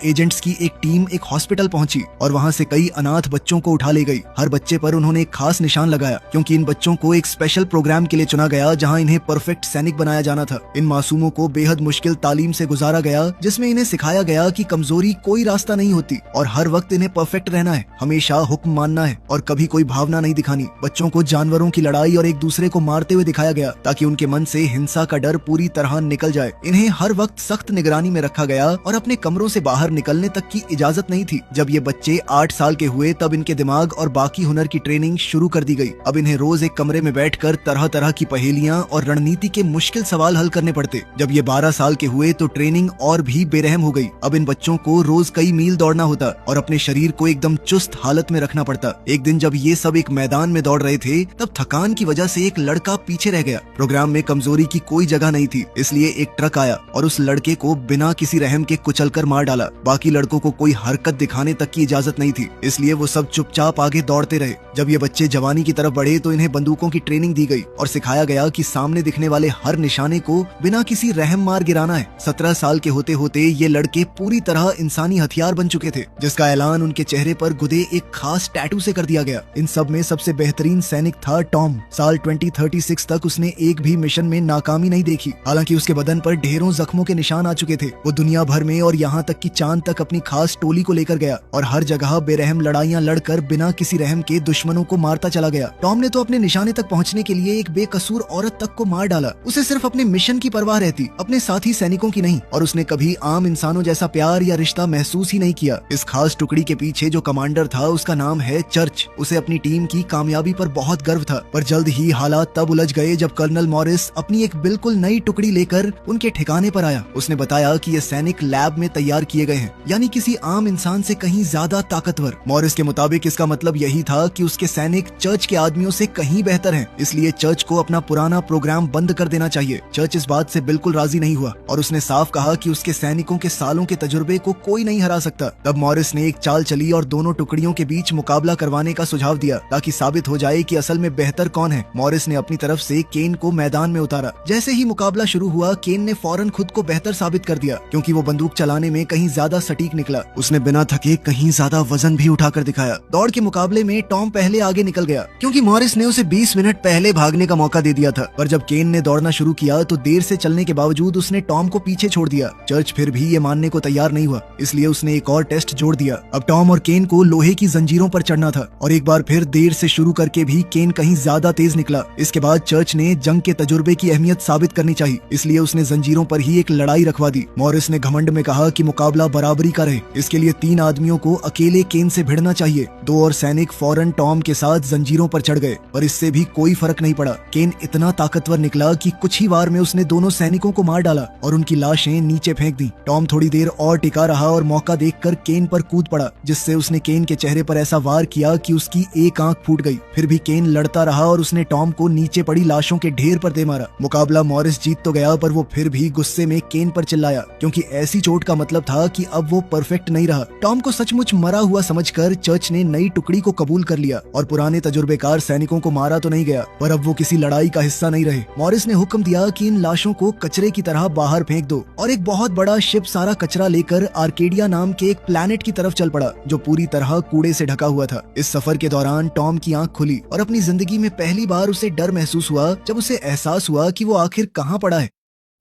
Agents की एक team एक हॉस्पिटल पहुंची और वहां से कई अनाथ बच्चों को उठा ले गई। हर बच्चे पर उन्होंने एक खास निशान लगाया क्योंकि इन बच्चों को एक स्पेशल प्रोग्राम के लिए चुना गया जहां इन्हें परफेक्ट सैनिक बनाया जाना था। इन मासूमों को बेहद मुश्किल तालीम से गुजारा गया जिसमें इन्हें सिखाया गया कि कमजोरी कोई रास्ता नहीं होती और हर वक्त इन्हें परफेक्ट रहना है, हमेशा हुक्म मानना है और कभी कोई भावना नहीं दिखानी। बच्चों को जानवरों की लड़ाई और एक दूसरे को मारते हुए दिखाया गया ताकि उनके मन से हिंसा का डर पूरी तरह निकल जाए। इन्हें हर वक्त सख्त निगरानी में रखा गया और अपने कमरों से बाहर निकलने तक की इजाजत नहीं थी। जब ये बच्चे 8 साल के हुए तब इनके दिमाग और बाकी हुनर की ट्रेनिंग शुरू कर दी गई। अब इन्हें रोज एक कमरे में बैठकर तरह तरह की पहेलियां और रणनीति के मुश्किल सवाल हल करने पड़ते। जब ये 12 साल के हुए तो ट्रेनिंग और भी बेरहम हो गई। अब इन बच्चों को रोज कई मील दौड़ना होता और अपने शरीर को एकदम चुस्त हालत में रखना पड़ता। एक दिन जब ये सब एक मैदान में दौड़ रहे थे तब थकान की वजह से एक लड़का पीछे रह गया। प्रोग्राम में कमजोरी की कोई जगह नहीं थी, इसलिए एक ट्रक आया और उस लड़के को बिना किसी रहम के कुचलकर मार डाला। बाकी लड़कों को कोई हरकत दिखाने तक की इजाजत नहीं थी, इसलिए वो सब चुपचाप आगे दौड़ते रहे। जब ये बच्चे जवानी की तरफ बढ़े तो इन्हें बंदूकों की ट्रेनिंग दी गई और सिखाया गया कि सामने दिखने वाले हर निशाने को बिना किसी रहम मार गिराना है। 17 साल के होते होते ये लड़के पूरी तरह इंसानी हथियार बन चुके थे, जिसका ऐलान उनके चेहरे पर गुदे एक खास टैटू से कर दिया गया। इन सब में सबसे बेहतरीन सैनिक था टॉम। साल 2036 तक उसने एक भी मिशन में नाकामी नहीं देखी। हालांकि उसके बदन पर ढेरों जख्मों के निशान आ चुके थे। वो दुनिया भर में और यहाँ तक कि चांद तक अपनी खास टोली को लेकर गया और हर जगह बेरहम लड़ाइयाँ लड़कर बिना किसी रहम के दुश्मनों को मारता चला गया। टॉम ने तो अपने निशाने तक पहुँचने के लिए एक बेकसूर औरत तक को मार डाला। उसे सिर्फ अपने मिशन की परवाह रहती, अपने साथी सैनिकों की नहीं, और उसने कभी आम इंसानों जैसा प्यार या रिश्ता महसूस ही नहीं किया। इस खास टुकड़ी के पीछे जो कमांडर था उसका नाम है चर्च। उसे अपनी टीम की कामयाबी पर बहुत गर्व था, पर जल्द ही हालात तब उलझ गए जब कर्नल मॉरिस अपनी एक बिल्कुल नई टुकड़ी लेकर उनके ठिकाने पर आया। उसने बताया कि ये सैनिक लैब में तैयार किए गए हैं, यानी किसी आम इंसान से कहीं ज्यादा ताकतवर। मॉरिस के मुताबिक इसका मतलब यही था कि उसके सैनिक चर्च के आदमियों से कहीं बेहतर हैं, इसलिए चर्च को अपना पुराना प्रोग्राम बंद कर देना चाहिए। चर्च इस बात से बिल्कुल राजी नहीं हुआ और उसने साफ कहा कि उसके सैनिकों के सालों के तजुर्बे को कोई नहीं हरा सकता। तब मॉरिस ने एक चाल चली और दोनों टुकड़ियों के बीच मुकाबला करवाने का सुझाव दिया ताकि साबित हो जाए कि असल में बेहतर कौन है। मॉरिस ने अपनी तरफ से केन को मैदान में उतारा। जैसे ही मुकाबला शुरू हुआ केन ने फौरन खुद को बेहतर साबित कर दिया क्योंकि वो बंदूक चलाने में कहीं ज्यादा सटीक निकला। उसने बिना थके कहीं ज्यादा वजन भी उठाकर दिखाया। दौड़ के मुकाबले में टॉम पहले आगे निकल गया क्योंकि मॉरिस ने उसे 20 मिनट पहले भागने का मौका दे दिया था, पर जब केन ने दौड़ना शुरू किया तो देर से चलने के बावजूद उसने टॉम को पीछे छोड़ दिया। चर्च फिर भी ये मानने को तैयार नहीं हुआ, इसलिए उसने एक और टेस्ट जोड़ दिया। अब टॉम और केन को लोहे की जंजीरों पर चढ़ना था और एक बार फिर देर से शुरू करके भी केन कहीं ज्यादा तेज निकला। इसके बाद चर्च ने जंग के तजुर्बे की अहमियत साबित करनी चाहिए, इसलिए उसने जंजीरों पर ही एक लड़ाई रखवा दी। मॉरिस ने घमंड में कहा कि मुकाबला बराबरी का रहे, इसके लिए 3 आदमियों को अकेले केन से भिड़ना चाहिए। 2 और सैनिक फौरन टॉम के साथ जंजीरों पर चढ़ गए, पर इससे भी कोई फर्क नहीं पड़ा। केन इतना ताकतवर निकला कि कुछ ही वार में उसने दोनों सैनिकों को मार डाला और उनकी लाशें नीचे फेंक दी। टॉम थोड़ी देर और टिका रहा और मौका देखकर केन पर कूद पड़ा, जिससे उसने केन के चेहरे पर ऐसा वार किया कि उसकी एक आंख फूट गई। फिर भी केन लड़ता रहा और उसने टॉम को नीचे पड़ी लाशों के ढेर पर दे मारा। मुकाबला मॉरिस जीत तो गया, पर वो फिर भी गुस्से में केन पर चिल्लाया क्योंकि ऐसी चोट का मतलब था कि अब वो परफेक्ट नहीं रहा। टॉम को सचमुच मरा हुआ समझकर चर्च ने नई टुकड़ी को कबूल कर लिया और पुराने तजुर्बेकार सैनिकों को मारा तो नहीं गया, पर अब वो किसी लड़ाई का हिस्सा नहीं रहे। मॉरिस ने हुक्म दिया कि इन लाशों को कचरे की तरह बाहर फेंक दो और एक बहुत बड़ा शिप सारा कचरा लेकर आर्केडिया नाम के एक प्लैनेट की तरफ चल पड़ा जो पूरी तरह कूड़े से ढका हुआ था। इस सफर के दौरान टॉम की आंख खुली और अपनी जिंदगी में पहली बार उसे डर महसूस हुआ जब उसे एहसास हुआ कि वो आखिर कहाँ पड़ा है।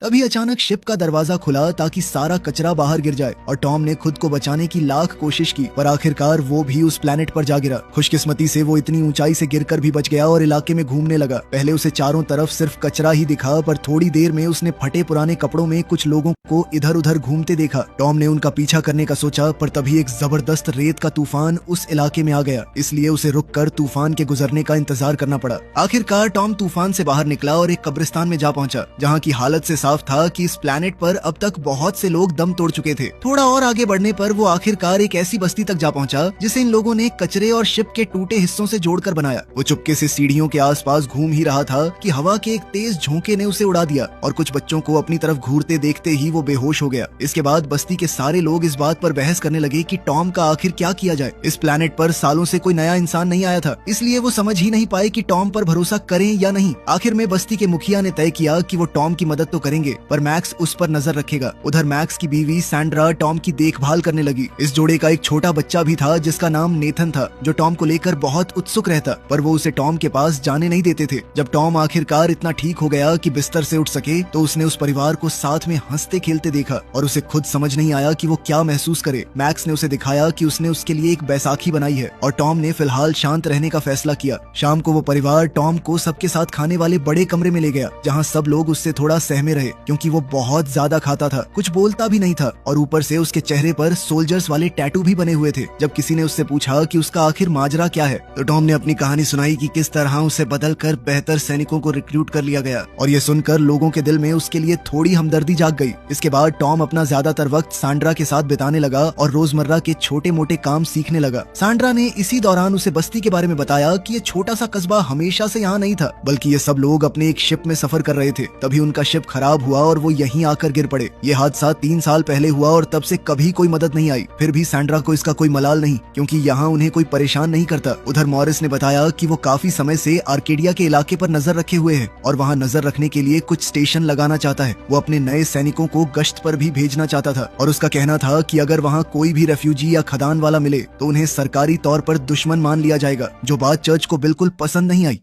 तभी अचानक शिप का दरवाजा खुला ताकि सारा कचरा बाहर गिर जाए और टॉम ने खुद को बचाने की लाख कोशिश की, पर आखिरकार वो भी उस प्लेनेट पर जा गिरा। खुशकिस्मती से वो इतनी ऊंचाई से गिरकर भी बच गया और इलाके में घूमने लगा। पहले उसे चारों तरफ सिर्फ कचरा ही दिखा, पर थोड़ी देर में उसने फटे पुराने कपड़ों में कुछ लोगों को इधर उधर घूमते देखा। टॉम ने उनका पीछा करने का सोचा, पर तभी एक जबरदस्त रेत का तूफान उस इलाके में आ गया, इसलिए उसे रुककर तूफान के गुजरने का इंतजार करना पड़ा। आखिरकार टॉम तूफान से बाहर निकला और एक कब्रिस्तान में जा पहुंचा, जहाँ की हालत से साफ था कि इस प्लैनेट पर अब तक बहुत से लोग दम तोड़ चुके थे। थोड़ा और आगे बढ़ने पर वो आखिरकार एक ऐसी बस्ती तक जा पहुंचा जिसे इन लोगों ने कचरे और शिप के टूटे हिस्सों से जोड़कर बनाया। वो चुपके से सीढ़ियों के आसपास घूम ही रहा था कि हवा के एक तेज झोंके ने उसे उड़ा दिया और कुछ बच्चों को अपनी तरफ घूरते देखते ही वो बेहोश हो गया। इसके बाद बस्ती के सारे लोग इस बात पर बहस करने लगे कि टॉम का आखिर क्या किया जाए। इस प्लैनेट पर सालों से कोई नया इंसान नहीं आया था, इसलिए वो समझ ही नहीं पाए कि टॉम पर भरोसा करें या नहीं। आखिर में बस्ती के मुखिया ने तय किया कि वो टॉम की मदद तो करेंगे करेंगे, पर मैक्स उस पर नजर रखेगा। उधर मैक्स की बीवी सैंड्रा टॉम की देखभाल करने लगी। इस जोड़े का एक छोटा बच्चा भी था जिसका नाम नेथन था, जो टॉम को लेकर बहुत उत्सुक रहता, पर वो उसे टॉम के पास जाने नहीं देते थे। जब टॉम आखिरकार इतना ठीक हो गया कि बिस्तर से उठ सके, तो उसने उस परिवार को साथ में हंसते खेलते देखा और उसे खुद समझ नहीं आया कि वो क्या महसूस करे। मैक्स ने उसे दिखाया कि उसने उसके लिए एक बैसाखी बनाई है और टॉम ने फिलहाल शांत रहने का फैसला किया। शाम को वो परिवार टॉम को सबके साथ खाने वाले बड़े कमरे में ले गया, जहाँ सब लोग उससे थोड़ा सहमे रहे, क्योंकि वो बहुत ज्यादा खाता था, कुछ बोलता भी नहीं था और ऊपर से उसके चेहरे पर सोल्जर्स वाले टैटू भी बने हुए थे। जब किसी ने उससे पूछा कि उसका आखिर माजरा क्या है, तो टॉम ने अपनी कहानी सुनाई कि किस तरह उसे बदलकर बेहतर सैनिकों को रिक्रूट कर लिया गया, और ये सुनकर लोगों के दिल में उसके लिए थोड़ी हमदर्दी जाग गई। इसके बाद टॉम अपना ज्यादातर वक्त सैंड्रा के साथ बिताने लगा और रोजमर्रा के छोटे मोटे काम सीखने लगा। सैंड्रा ने इसी दौरान उसे बस्ती के बारे में बताया कि ये छोटा सा कस्बा हमेशा से यहाँ नहीं था, बल्कि ये सब लोग अपने एक शिप में सफर कर रहे थे। तभी उनका शिप खराब हुआ और वो यहीं आकर गिर पड़े। ये हादसा 3 साल पहले हुआ और तब से कभी कोई मदद नहीं आई। फिर भी सैंड्रा को इसका कोई मलाल नहीं, क्योंकि यहाँ उन्हें कोई परेशान नहीं करता। उधर मॉरिस ने बताया कि वो काफी समय से आर्केडिया के इलाके पर नजर रखे हुए है और वहाँ नजर रखने के लिए कुछ स्टेशन लगाना चाहता है। वो अपने नए सैनिकों को गश्त पर भी भेजना चाहता था और उसका कहना था कि अगर वहाँ कोई भी रेफ्यूजी या खदान वाला मिले तो उन्हें सरकारी तौर पर दुश्मन मान लिया जाएगा, जो बात चर्च को बिल्कुल पसंद नहीं आई।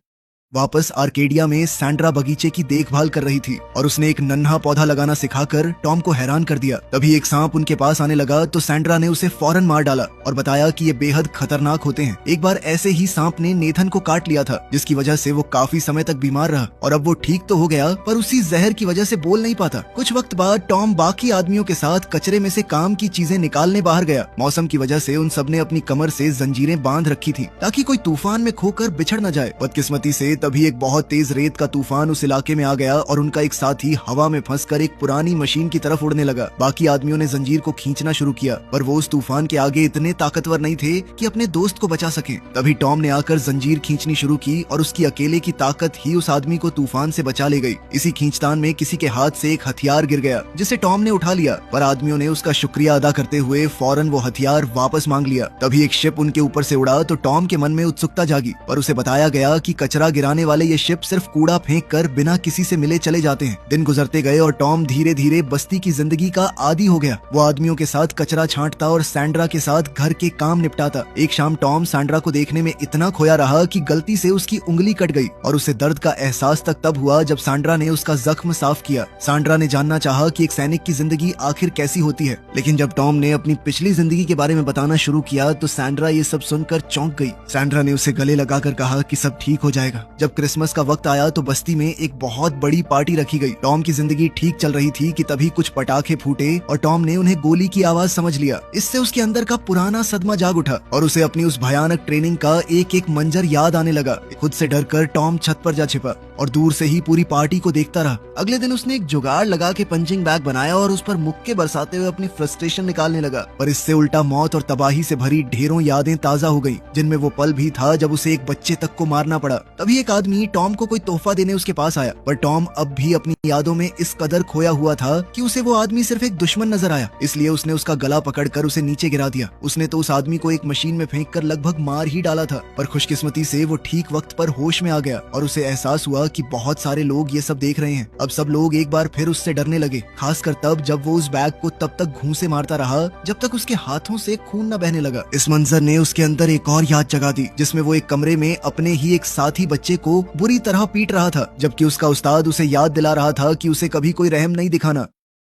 वापस आर्केडिया में सैंड्रा बगीचे की देखभाल कर रही थी और उसने एक नन्हा पौधा लगाना सिखाकर टॉम को हैरान कर दिया। तभी एक सांप उनके पास आने लगा तो सैंड्रा ने उसे फौरन मार डाला और बताया कि ये बेहद खतरनाक होते हैं। एक बार ऐसे ही सांप ने नेथन को काट लिया था, जिसकी वजह से वो काफी समय तक बीमार रहा और अब वो ठीक तो हो गया, पर उसी जहर की वजह से बोल नहीं पाता। कुछ वक्त बाद टॉम बाकी आदमियों के साथ कचरे में से काम की चीजें निकालने बाहर गया। मौसम की वजह से उन सब ने अपनी कमर से जंजीरें बांध रखी थी ताकि कोई तूफान में खोकर बिछड़ न जाए। बदकिस्मती से तभी एक बहुत तेज रेत का तूफान उस इलाके में आ गया और उनका एक साथी हवा में फंसकर एक पुरानी मशीन की तरफ उड़ने लगा। बाकी आदमियों ने जंजीर को खींचना शुरू किया, पर वो उस तूफान के आगे इतने ताकतवर नहीं थे कि अपने दोस्त को बचा सके। तभी टॉम ने आकर जंजीर खींचनी शुरू की और उसकी अकेले की ताकत ही उस आदमी को तूफान से बचा ले गई। इसी खींचतान में किसी के हाथ से एक हथियार गिर गया, जिसे टॉम ने उठा लिया, पर आदमियों ने उसका शुक्रिया अदा करते हुए फौरन वो हथियार वापस मांग लिया। तभी एक शिप उनके ऊपर से उड़ा तो टॉम के मन में उत्सुकता जागी, पर उसे बताया गया कि कचरा गिराने वाले ये शिप सिर्फ कूड़ा फेंक कर बिना किसी से मिले चले जाते हैं। दिन गुजरते गए और टॉम धीरे धीरे बस्ती की जिंदगी का आदी हो गया। वो आदमियों के साथ कचरा छांटता और सैंड्रा के साथ घर के काम निपटाता। एक शाम टॉम सैंड्रा को देखने में इतना खोया रहा कि गलती से उसकी उंगली कट गई और उसे दर्द का एहसास तक तब हुआ जब सैंड्रा ने उसका जख्म साफ किया। सैंड्रा ने जानना चाहा कि एक सैनिक की जिंदगी आखिर कैसी होती है, लेकिन जब टॉम ने अपनी पिछली जिंदगी के बारे में बताना शुरू किया तो सैंड्रा ये सब सुनकर चौंक गई। सैंड्रा ने उसे गले लगाकर कहा कि सब ठीक हो जाएगा। जब क्रिसमस का वक्त आया तो बस्ती में एक बहुत बड़ी पार्टी रखी गई। टॉम की जिंदगी ठीक चल रही थी कि तभी कुछ पटाखे फूटे और टॉम ने उन्हें गोली की आवाज समझ लिया। इससे उसके अंदर का पुराना सदमा जाग उठा और उसे अपनी उस भयानक ट्रेनिंग का एक एक मंजर याद आने लगा। खुद से डरकर टॉम छत पर जा छिपा और दूर से ही पूरी पार्टी को देखता रहा। अगले दिन उसने एक जुगाड़ लगा के पंचिंग बैग बनाया और उस पर मुक्के बरसाते हुए अपनी फ्रस्ट्रेशन निकालने लगा, पर इससे उल्टा मौत और तबाही से भरी ढेरों यादें ताजा हो गई, जिनमें वो पल भी था जब उसे एक बच्चे तक को मारना पड़ा। तभी एक आदमी टॉम को कोई तोहफा देने उसके पास आया, पर टॉम अब भी अपनी यादों में इस कदर खोया हुआ था कि उसे वो आदमी सिर्फ एक दुश्मन नजर आया। इसलिए उसने उसका गला पकड़कर उसे नीचे गिरा दिया। उसने तो उस आदमी को एक मशीन में फेंक कर लगभग मार ही डाला था, पर खुशकिस्मती से वो ठीक वक्त पर होश में आ गया और उसे एहसास हुआ कि बहुत सारे लोग ये सब देख रहे हैं। अब सब लोग एक बार फिर उससे डरने लगे, खासकर तब जब वो उस बैग को तब तक घूंसे मारता रहा जब तक उसके हाथों से खून न बहने लगा। इस मंजर ने उसके अंदर एक और याद जगा दी, जिसमें वो एक कमरे में अपने ही एक साथी बच्चे को बुरी तरह पीट रहा था, जबकि उसका उस्ताद उसे याद दिला रहा था कि उसे कभी कोई रहम नहीं दिखाना।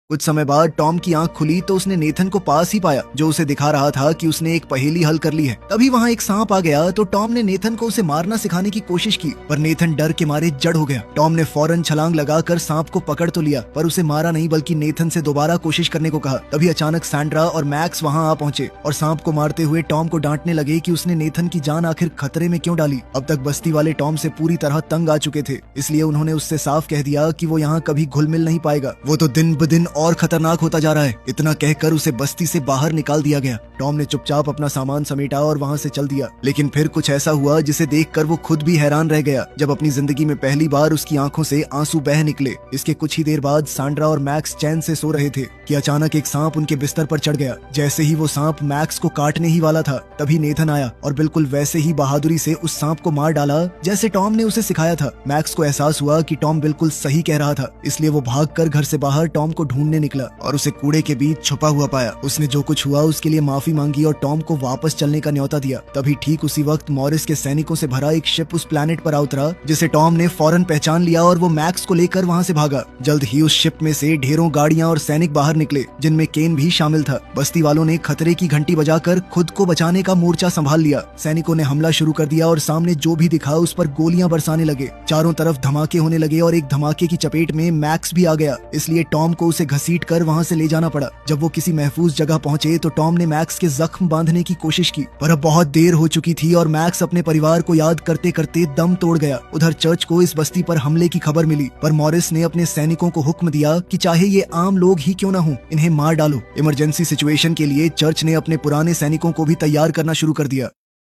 कुछ समय बाद टॉम की आंख खुली तो उसने नेथन को पास ही पाया, जो उसे दिखा रहा था कि उसने एक पहेली हल कर ली है। तभी वहाँ एक सांप आ गया तो टॉम ने नेथन को उसे मारना सिखाने की कोशिश की, पर नेथन डर के मारे जड़ हो गया। टॉम ने फौरन छलांग लगाकर सांप को पकड़ तो लिया, पर उसे मारा नहीं बल्कि नेथन से दोबारा कोशिश करने को कहा। तभी अचानक सैंड्रा और मैक्स वहाँ आ पहुंचे और सांप को मारते हुए टॉम को डांटने लगे कि उसने नेथन की जान आखिर खतरे में क्यों डाली। अब तक बस्ती वाले टॉम से पूरी तरह तंग आ चुके थे, इसलिए उन्होंने उससे साफ कह दिया कि वो यहाँ कभी घुल मिल नहीं पाएगा। वो तो दिन ब दिन और खतरनाक होता जा रहा है। इतना कहकर उसे बस्ती से बाहर निकाल दिया गया। टॉम ने चुपचाप अपना सामान समेटा और वहाँ से चल दिया। लेकिन फिर कुछ ऐसा हुआ जिसे देखकर वो खुद भी हैरान रह गया, जब अपनी जिंदगी में पहली बार उसकी आंखों से आंसू बह निकले। इसके कुछ ही देर बाद सैंड्रा और मैक्स चैन से सो रहे थे कि अचानक एक सांप उनके बिस्तर पर चढ़ गया। जैसे ही वो सांप मैक्स को काटने ही वाला था, तभी नेथन आया और बिल्कुल वैसे ही बहादुरी से उस सांप को मार डाला जैसे टॉम ने उसे सिखाया था। मैक्स को एहसास हुआ कि टॉम बिल्कुल सही कह रहा था, इसलिए वो भागकर घर से बाहर टॉम को ढूंढने निकला और उसे कूड़े के बीच छुपा हुआ पाया। उसने जो कुछ हुआ उसके लिए माफी मांगी और टॉम को वापस चलने का न्योता दिया। तभी ठीक उसी वक्त मॉरिस के सैनिकों से भरा एक शिप उस प्लैनेट पर आ उतरा, जिसे टॉम ने फौरन पहचान लिया और वो मैक्स को लेकर वहाँ से भागा। जल्द ही उस शिप में से ढेरों गाड़ियां और सैनिक बाहर निकले, जिनमें केन भी शामिल था। बस्ती वालों ने खतरे की घंटी बजाकर खुद को बचाने का मोर्चा संभाल लिया। सैनिकों ने हमला शुरू कर दिया और सामने जो भी दिखा उस पर गोलियां बरसाने लगे। चारों तरफ धमाके होने लगे और एक धमाके की चपेट में मैक्स भी आ गया, इसलिए टॉम को उसे घसीट कर वहाँ से ले जाना पड़ा। जब वो किसी महफूज जगह पहुंचे तो टॉम ने मैक्स के जख्म बांधने की कोशिश की, पर अब बहुत देर हो चुकी थी और मैक्स अपने परिवार को याद करते करते दम तोड़ गया। उधर चर्च को इस बस्ती पर हमले की खबर मिली, पर मॉरिस ने अपने सैनिकों को हुक्म दिया कि चाहे ये आम लोग ही क्यों न हो, इन्हें मार डालो। इमरजेंसी सिचुएशन के लिए चर्च ने अपने पुराने सैनिकों को भी तैयार करना शुरू कर दिया।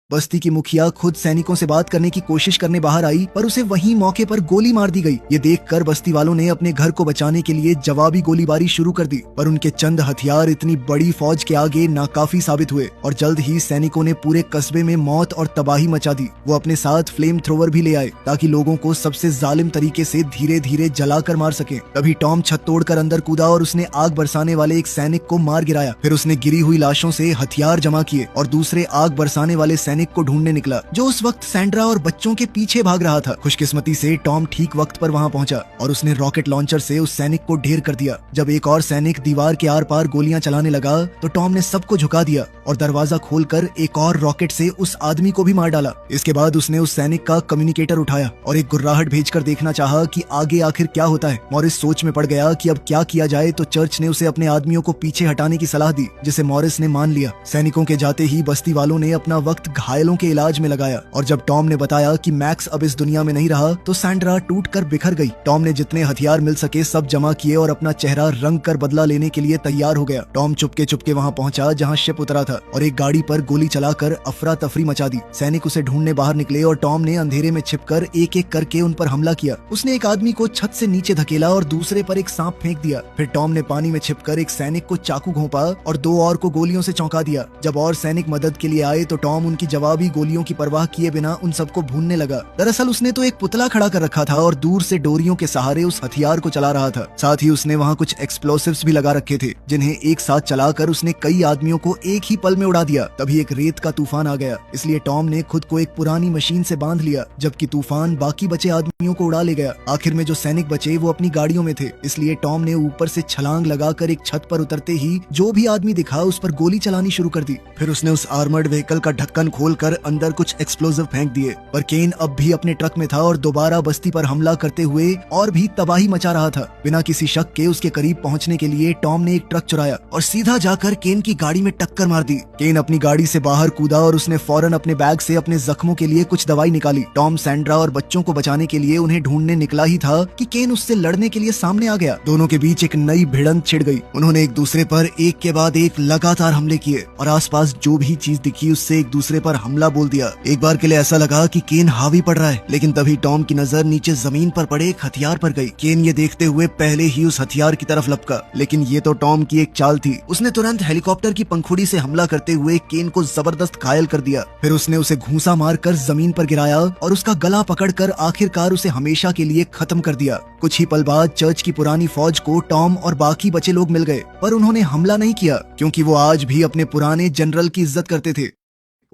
बस्ती की मुखिया खुद सैनिकों से बात करने की कोशिश करने बाहर आई, पर उसे वहीं मौके पर गोली मार दी गई। ये देखकर बस्ती वालों ने अपने घर को बचाने के लिए जवाबी गोलीबारी शुरू कर दी, पर उनके चंद हथियार इतनी बड़ी फौज के आगे नाकाफी साबित हुए और जल्द ही सैनिकों ने पूरे कस्बे में मौत और तबाही मचा दी। वो अपने साथ फ्लेम थ्रोवर भी ले आए ताकि लोगों को सबसे जालिम तरीके से धीरे धीरे जलाकर मार सके। तभी टॉम छत तोड़कर अंदर कूदा और उसने आग बरसाने वाले एक सैनिक को मार गिराया। फिर उसने गिरी हुई लाशों से हथियार जमा किए और दूसरे आग बरसाने वाले सैनिक को ढूंढने निकला, जो उस वक्त सैंड्रा और बच्चों के पीछे भाग रहा था। खुशकिस्मती से टॉम ठीक वक्त पर वहां पहुंचा और उसने रॉकेट लॉन्चर से उस सैनिक को ढेर कर दिया। जब एक और सैनिक दीवार के आर पार गोलियां चलाने लगा तो टॉम ने सबको झुका दिया और दरवाजा खोलकर एक और रॉकेट से उस आदमी को भी मार डाला। इसके बाद उसने उस सैनिक का कम्युनिकेटर उठाया और एक गुर्राहट भेजकर देखना चाहा कि आगे आखिर क्या होता है। मॉरिस सोच में पड़ गया कि अब क्या किया जाए, तो चर्च ने उसे अपने आदमियों को पीछे हटाने की सलाह दी, जिसे मॉरिस ने मान लिया। सैनिकों के जाते ही बस्ती वालों ने अपना वक्त घायलों के इलाज में लगाया और जब टॉम ने बताया कि मैक्स अब इस दुनिया में नहीं रहा तो सैंड्रा टूटकर बिखर गई। टॉम ने जितने हथियार मिल सके सब जमा किए और अपना चेहरा रंग कर बदला लेने के लिए तैयार हो गया। टॉम चुपके चुपके वहां पहुंचा जहां शिप उतरा था और एक गाड़ी पर गोली चलाकर अफरा तफरी मचा दी। सैनिक उसे ढूंढने बाहर निकले और टॉम ने अंधेरे में छिपकर एक एक करके उन पर हमला किया। उसने एक आदमी को छत से नीचे धकेला और दूसरे पर एक सांप फेंक दिया। फिर टॉम ने पानी में छिपकर एक सैनिक को चाकू घोंपा और दो और को गोलियों से चौंका दिया। जब और सैनिक मदद के लिए आए तो टॉम उनकी जवाबी गोलियों की परवाह किए बिना उन सबको भूनने लगा। दरअसल उसने तो एक पुतला खड़ा कर रखा था और दूर से डोरियों के सहारे उस हथियार को चला रहा था। साथ ही उसने वहाँ कुछ एक्सप्लोसिव्स भी लगा रखे थे, जिन्हें एक साथ चलाकर उसने कई आदमियों को एक ही पल में उड़ा दिया। तभी एक रेत का तूफान आ गया, इसलिए टॉम ने खुद को एक पुरानी मशीन से बांध लिया, जबकि तूफान बाकी बचे आदमियों को उड़ा ले गया। आखिर में जो सैनिक बचे वो अपनी गाड़ियों में थे, इसलिए टॉम ने ऊपर से छलांग लगाकर एक छत पर उतरते ही जो भी आदमी दिखा उस पर गोली चलानी शुरू कर दी। फिर उसने उस आर्मर्ड व्हीकल का ढक्कन खोलकर अंदर कुछ एक्सप्लोसिव फेंक दिए, पर केन अब भी अपने ट्रक में था और दोबारा बस्ती पर हमला करते हुए और भी तबाही मचा रहा था। बिना किसी शक के उसके करीब पहुंचने के लिए टॉम ने एक ट्रक चुराया और सीधा जाकर केन की गाड़ी में टक्कर मार दी। केन अपनी गाड़ी से बाहर कूदा और उसने फौरन अपने बैग से अपने जख्मों के लिए कुछ दवाई निकाली। टॉम सैंड्रा और बच्चों को बचाने के लिए उन्हें ढूंढने निकला ही था कि केन उससे लड़ने के लिए सामने आ गया। दोनों के बीच एक नई भिड़ंत छिड़ गई। उन्होंने एक दूसरे पर एक के बाद एक लगातार हमले किए और आसपास जो भी चीज दिखी उससे एक दूसरे पर हमला बोल दिया। एक बार के लिए ऐसा लगा कि केन हावी पड़ रहा है, लेकिन तभी टॉम की नजर नीचे जमीन पर पड़े एक हथियार पर गई। केन ये देखते हुए पहले ही उस हथियार की तरफ लपका, लेकिन ये तो टॉम की एक चाल थी। उसने तुरंत हेलीकॉप्टर की पंखुड़ी से हमला करते हुए केन को जबरदस्त घायल कर दिया। फिर उसने उसे घूंसा मारकर जमीन पर गिराया और उसका गला पकड़कर आखिरकार उसे हमेशा के लिए खत्म कर दिया। कुछ ही पल बाद चर्च की पुरानी फौज को टॉम और बाकी बचे लोग मिल गए, पर उन्होंने हमला नहीं किया क्योंकि वो आज भी अपने पुराने जनरल की इज्जत करते थे।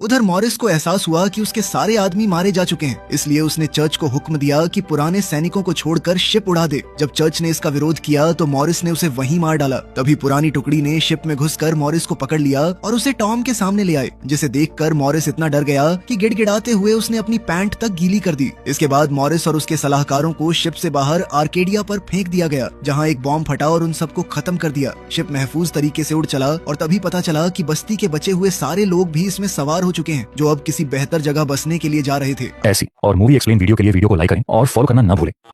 उधर मॉरिस को एहसास हुआ कि उसके सारे आदमी मारे जा चुके हैं, इसलिए उसने चर्च को हुक्म दिया कि पुराने सैनिकों को छोड़कर शिप उड़ा दे। जब चर्च ने इसका विरोध किया तो मॉरिस ने उसे वहीं मार डाला। तभी पुरानी टुकड़ी ने शिप में घुसकर मॉरिस को पकड़ लिया और उसे टॉम के सामने ले आए, जिसे देखकर मॉरिस इतना डर गया कि गिड़गिड़ाते हुए उसने अपनी पैंट तक गीली कर दी। इसके बाद मॉरिस और उसके सलाहकारों को शिप से बाहर आर्केडिया पर फेंक दिया गया, जहाँ एक बॉम्ब फटा और उन सबको खत्म कर दिया। शिप महफूज तरीके से उड़ चला और तभी पता चला कि बस्ती के बचे हुए सारे लोग भी इसमें सवार हो चुके हैं, जो अब किसी बेहतर जगह बसने के लिए जा रहे थे। ऐसी और मूवी एक्सप्लेन वीडियो के लिए वीडियो को लाइक करें और फॉलो करना ना भूलें।